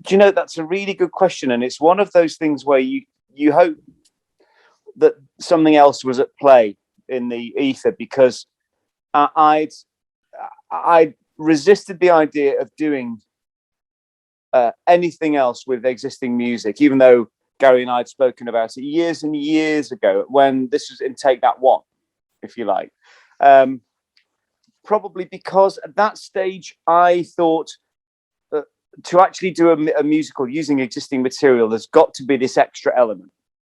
Do you know, that's a really good question, and it's one of those things where you hope that something else was at play in the ether, because I'd I resisted the idea of doing anything else with existing music, even though Gary and I had spoken about it years and years ago when this was in Take That One, if you like. Probably because at that stage I thought to actually do a musical using existing material, there's got to be this extra element.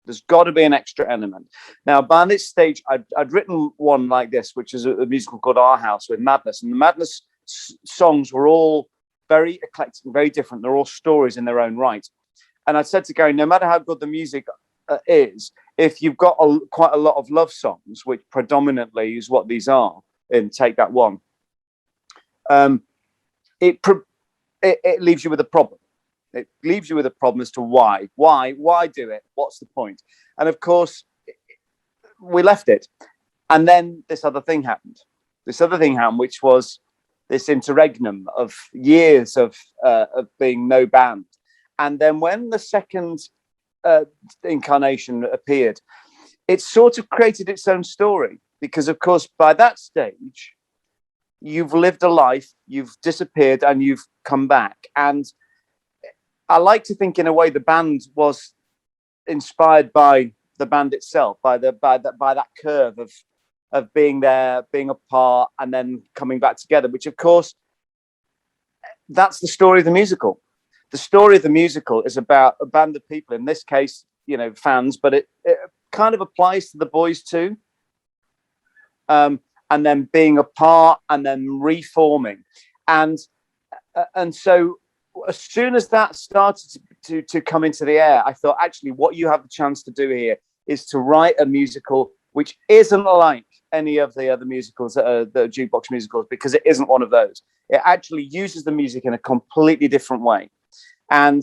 There's got to be an extra element. Now, by this stage, I'd written one like this, which is a musical called Our House with Madness. And the Madness songs were all very eclectic, very different. They're all stories in their own right. And I said to Gary, no matter how good the music is, if you've got quite a lot of love songs, which predominantly is what these are in Take That One, it leaves you with a problem. It leaves you with a problem as to why do it? What's the point? And of course, we left it. And then this other thing happened. Which was this interregnum of years of being no band. And then when the second incarnation appeared, it sort of created its own story. Because, of course, by that stage, you've lived a life, you've disappeared, and you've come back. And I like to think, in a way, the band was inspired by the band itself, by that curve of being there, being apart, and then coming back together. Which, of course, that's the story of the musical. The story of the musical is about a band of people. In this case, fans, but it kind of applies to the boys too. And then being apart, and then reforming, and so, as soon as that started to come into the air, I thought, actually, what you have the chance to do here is to write a musical which isn't like any of the other musicals that are the jukebox musicals, because it isn't one of those. It actually uses the music in a completely different way, and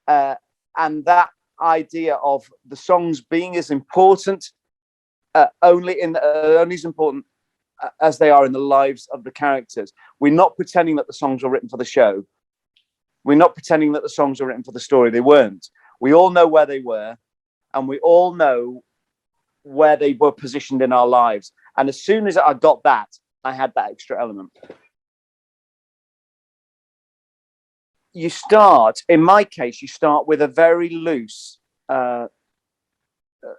that idea of the songs being as important, only as important as they are in the lives of the characters. We're not pretending that the songs were written for the show. We're not pretending that the songs are written for the story. They weren't. We all know where they were, and we all know where they were positioned in our lives. And as soon as I got that, I had that extra element. In my case, you start with a very loose,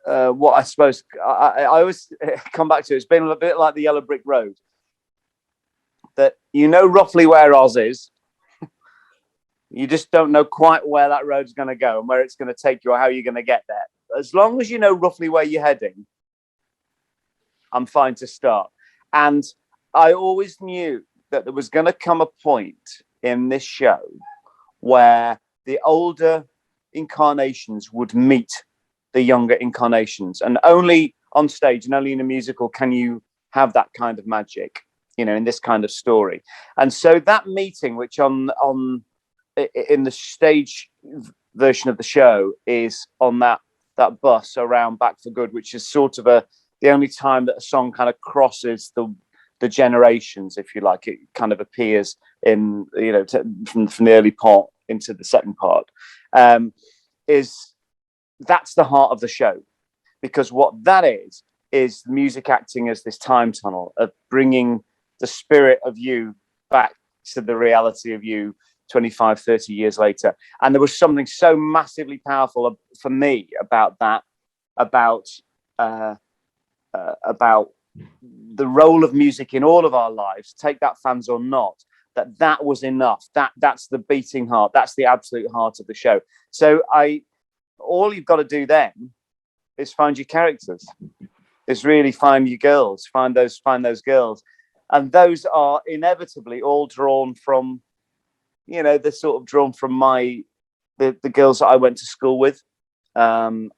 what I suppose, I always come back to, it's been a bit like the Yellow Brick Road, that roughly where Oz is. You just don't know quite where that road's going to go and where it's going to take you or how you're going to get there. As long as you know roughly where you're heading, I'm fine to start. And I always knew that there was going to come a point in this show where the older incarnations would meet the younger incarnations. And only on stage and only in a musical can you have that kind of magic, in this kind of story. And so that meeting, which in the stage version of the show is on that bus around Back for Good, which is sort of the only time that a song kind of crosses the generations, if you like. It kind of appears in from the early part into the second part. That's the heart of the show, because what that is music acting as this time tunnel of bringing the spirit of you back to the reality of you 25, 30 years later. And there was something so massively powerful for me about that, about the role of music in all of our lives, take that fans or not, that was enough. That's the beating heart. That's the absolute heart of the show. So all you've got to do then is find your characters. Is really find your girls, find those girls. And those are inevitably all drawn from, they're sort of drawn from the girls that I went to school with. And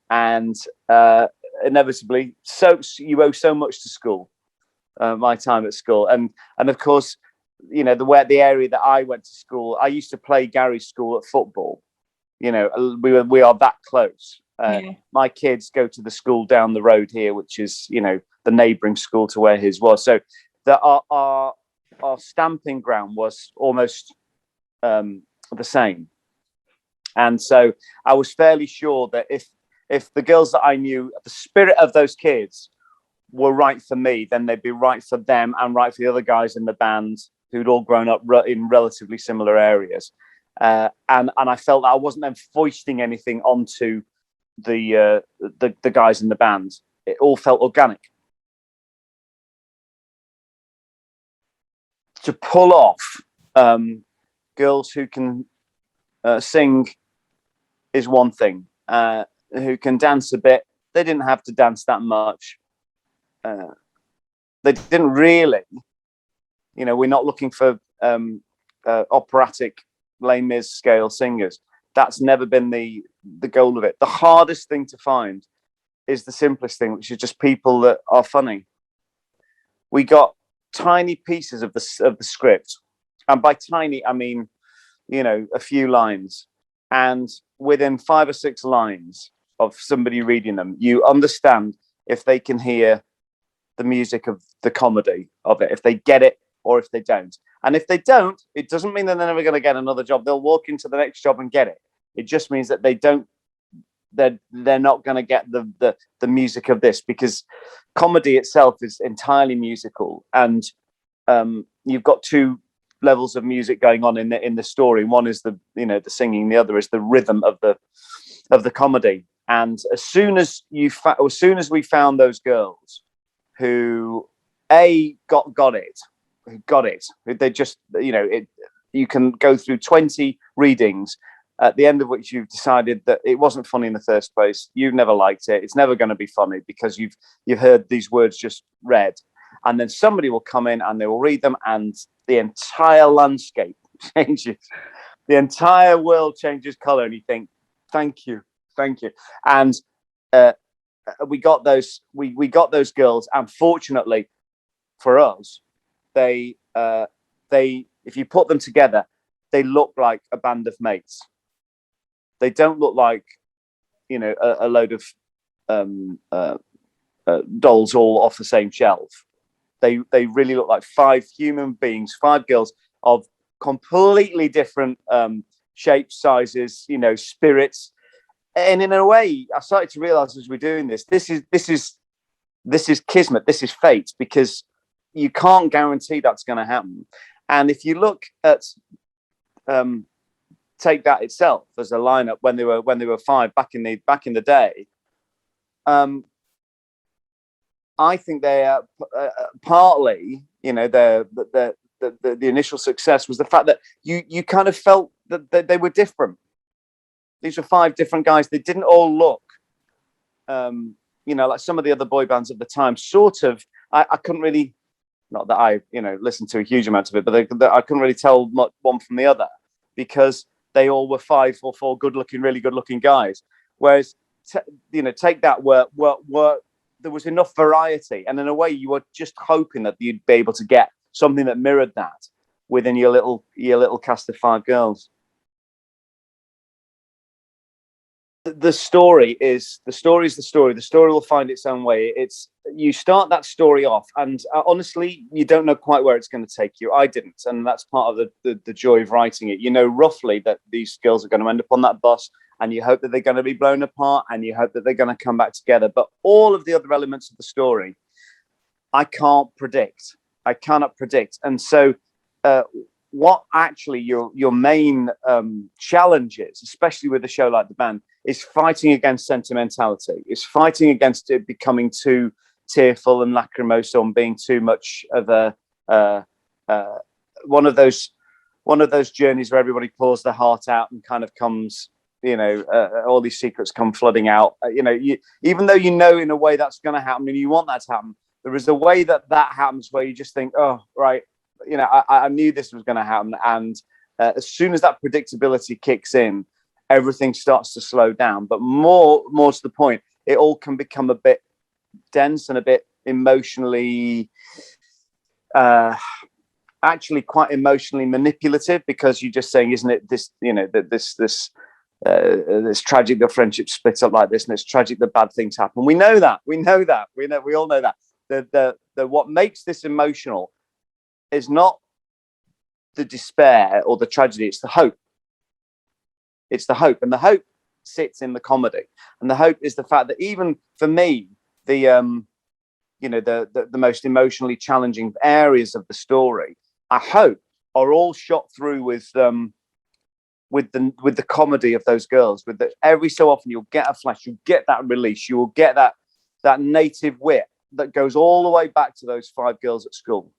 inevitably, so you owe so much to school, my time at school. And of course, the area that I went to school, I used to play Gary's school at football. We are that close. My kids go to the school down the road here, which is, the neighbouring school to where his was. So our stamping ground was almost the same. And so I was fairly sure that if the girls that I knew, the spirit of those kids were right for me, then they'd be right for them and right for the other guys in the band who'd all grown up in relatively similar areas. And I felt that I wasn't then foisting anything onto the guys in the band. It all felt organic. To pull off girls who can sing is one thing. Who can dance a bit. They didn't have to dance that much. They didn't really. We're not looking for operatic Les Mis scale singers. That's never been the goal of it. The hardest thing to find is the simplest thing, which is just people that are funny. We got tiny pieces of the script, and by tiny I mean a few lines, and within 5 or 6 lines of somebody reading them, you understand if they can hear the music of the comedy of it, if they get it or if they don't. And if they don't, it doesn't mean that they're never going to get another job. They'll walk into the next job and get it. It just means that they're not going to get the music of this, because comedy itself is entirely musical, and you've got 2 levels of music going on in the story. One is the singing, the other is the rhythm of the comedy. And as soon as we found those girls who got it, they just you can go through 20 readings, at the end of which you've decided that it wasn't funny in the first place. You've never liked it. It's never going to be funny because you've heard these words just read, and then somebody will come in and they will read them, and the entire landscape changes. The entire world changes color, and you think, thank you. And we got those girls, and fortunately for us, they if you put them together, they look like a band of mates. They don't look like a load of dolls all off the same shelf. They really look like 5 human beings, 5 girls of completely different shapes, sizes, spirits. And in a way, I started to realize as we're doing this is kismet, this is fate, because you can't guarantee that's going to happen. And if you look at Take That itself as a lineup when they were 5 back in the day, I think they are partly, the initial success was the fact that you kind of felt that they were different. These were 5 different guys. They didn't all look, like some of the other boy bands of the time. Sort of, I couldn't really, not that I, listened to a huge amount of it, but I couldn't really tell much one from the other, because they all were 5 or 4 really good looking guys. Whereas, Take That were there was enough variety, and in a way, you were just hoping that you'd be able to get something that mirrored that within your little cast of 5 girls. The story is the story. The story will find its own way. You start that story off, and honestly, you don't know quite where it's going to take you. I didn't, and that's part of the joy of writing it. You know roughly that these girls are going to end up on that bus, and you hope that they're going to be blown apart, and you hope that they're going to come back together. But all of the other elements of the story, I cannot predict. And so, what actually your main challenge is, especially with a show like The Band, is fighting against sentimentality. It's fighting against it becoming too tearful and lachrymose, and being too much of one of those journeys where everybody pours their heart out and kind of comes, all these secrets come flooding out. Even though in a way that's going to happen and you want that to happen, there is a way that happens where you just think, oh, right, I knew this was going to happen. And as soon as that predictability kicks in, everything starts to slow down. But more to the point, it all can become a bit dense and a bit emotionally, actually quite emotionally manipulative, because you're just saying, isn't it this, it's tragic that friendship splits up like this, and it's tragic that bad things happen. We all know that. The what makes this emotional is not the despair or the tragedy, it's the hope. It's the hope, and the hope sits in the comedy, and the hope is the fact that even for me, the the most emotionally challenging areas of the story, I hope, are all shot through with the comedy of those girls. Every so often you'll get a flash, you get that release, you will get that native wit that goes all the way back to those 5 girls at school,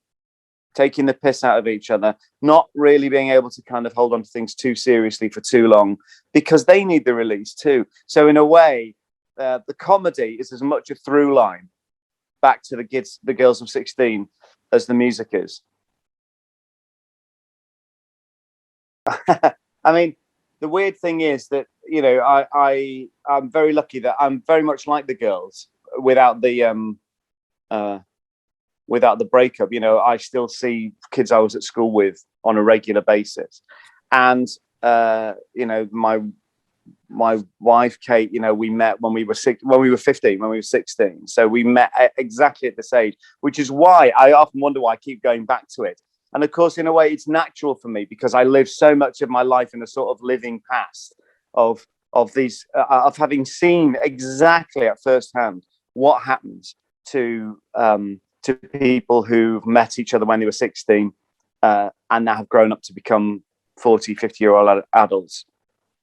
taking the piss out of each other, not really being able to kind of hold on to things too seriously for too long, because they need the release too. So in a way, the comedy is as much a through line back to the girls of 16 as the music is. I mean, the weird thing is that, I'm very lucky that I'm very much like the girls without the breakup. I still see kids I was at school with on a regular basis, and my wife Kate, we met when we were 15, when we were 16. So we met exactly at this age, which is why I often wonder why I keep going back to it. And of course, in a way, it's natural for me because I live so much of my life in a sort of living past of these of having seen exactly at first hand what happens to people who've met each other when they were 16 and now have grown up to become 40, 50-year-old adults,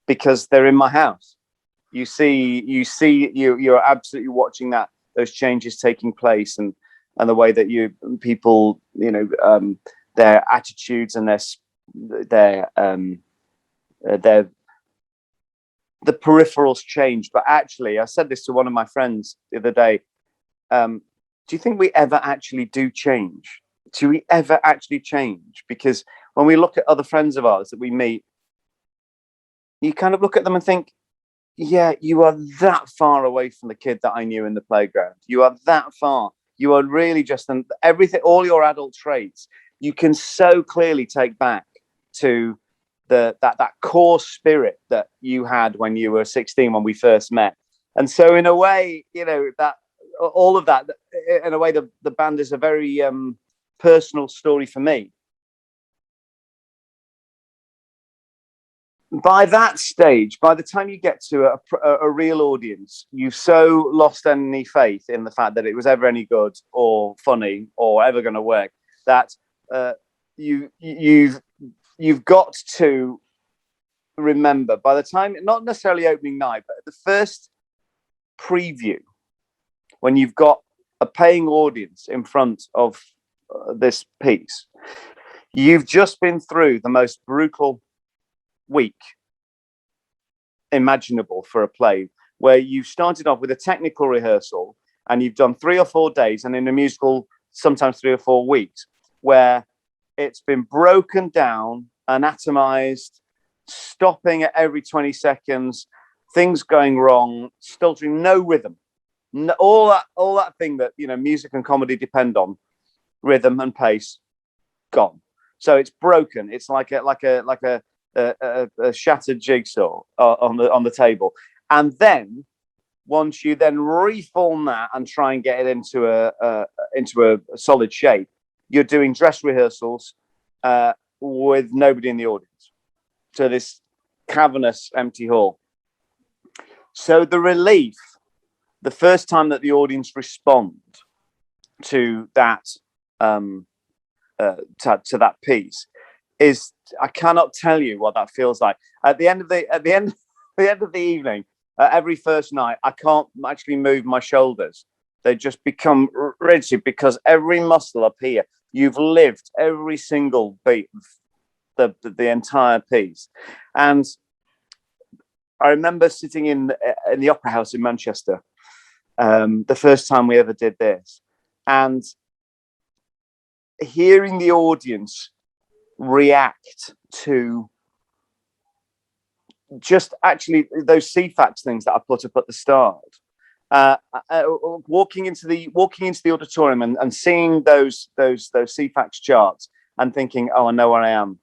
because they're in my house. You're absolutely watching those changes taking place, and the way that people, their attitudes and their the peripherals change. But actually, I said this to one of my friends the other day. Do you think we ever actually do change? Do we ever actually change? Because when we look at other friends of ours that we meet, you kind of look at them and think, yeah, you are that far away from the kid that I knew in the playground. You are that far. You are really just everything, all your adult traits, you can so clearly take back to that core spirit that you had when you were 16, when we first met. And so in a way, that all of that, in a way, the band is a very personal story for me. By that stage, by the time you get to a real audience, you've so lost any faith in the fact that it was ever any good or funny or ever going to work, that you've got to remember, by the time, not necessarily opening night, but the first preview, when you've got a paying audience in front of this piece, you've just been through the most brutal week imaginable for a play, where you started off with a technical rehearsal and you've done 3 or 4 days, and in a musical sometimes 3 or 4 weeks, where it's been broken down, anatomized, stopping at every 20 seconds, things going wrong, stutting, no rhythm, all that thing that music and comedy depend on, rhythm and pace, gone. So it's broken. It's like a shattered jigsaw on the table. And then once you then reform that and try and get it into a solid shape, you're doing dress rehearsals with nobody in the audience. So this cavernous empty hall. So the relief, the first time that the audience respond to that to that piece, is, I cannot tell you what that feels like. At the end of the evening, every first night, I can't actually move my shoulders. They just become rigid because every muscle up here, you've lived every single beat of the entire piece. And I remember sitting in the Opera House in Manchester, the first time we ever did this, and hearing the audience react to just actually those CFAX things that I put up at the start. Walking into the auditorium and seeing those CFAX charts and thinking, oh, I know where I am,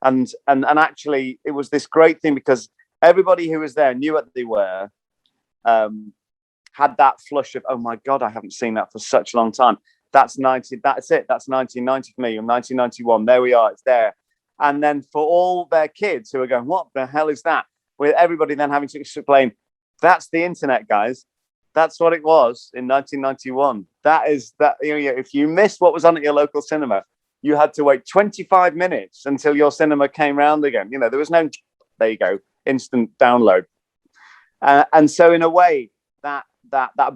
and actually it was this great thing because everybody who was there knew what they were, had that flush of, oh my God, I haven't seen that for such a long time. That's 90. That's it. That's 1990 for me. Or 1991. There we are. It's there. And then for all their kids who are going, what the hell is that? with everybody then having to explain, that's the internet, guys. That's what it was in 1991. That is that. If you missed what was on at your local cinema, you had to wait 25 minutes until your cinema came round again. There was no. There you go, instant download. And so, in a way, that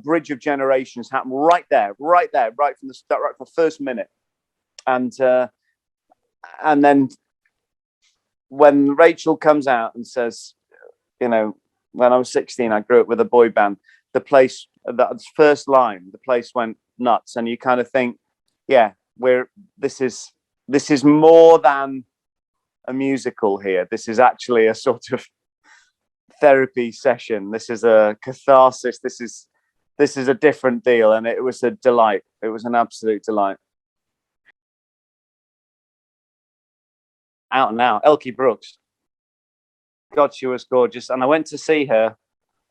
bridge of generations happened right there, right from the start, right from the first minute. And then when Rachel comes out and says, when I was 16, I grew up with a boy band. The place, that first line, the place went nuts, and you kind of think, yeah, this is more than a musical here. This is actually a sort of therapy session. This is a catharsis. This is a different deal, and it was a delight. It was an absolute delight. Out and out, Elkie Brooks. God, she was gorgeous, and I went to see her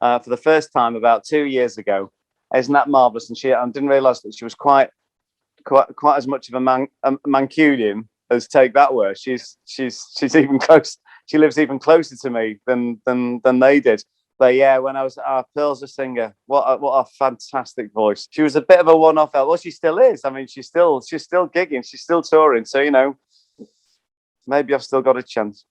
for the first time about 2 years ago. Isn't that marvelous? And I didn't realise that she was quite as much of a Mancunian as take that word. She's even close. She lives even closer to me than they did. But yeah, when I was Pearl's a singer. What a fantastic voice. She was a bit of a one-off. Well, she still is. I mean, she's still gigging. She's still touring. So maybe I've still got a chance.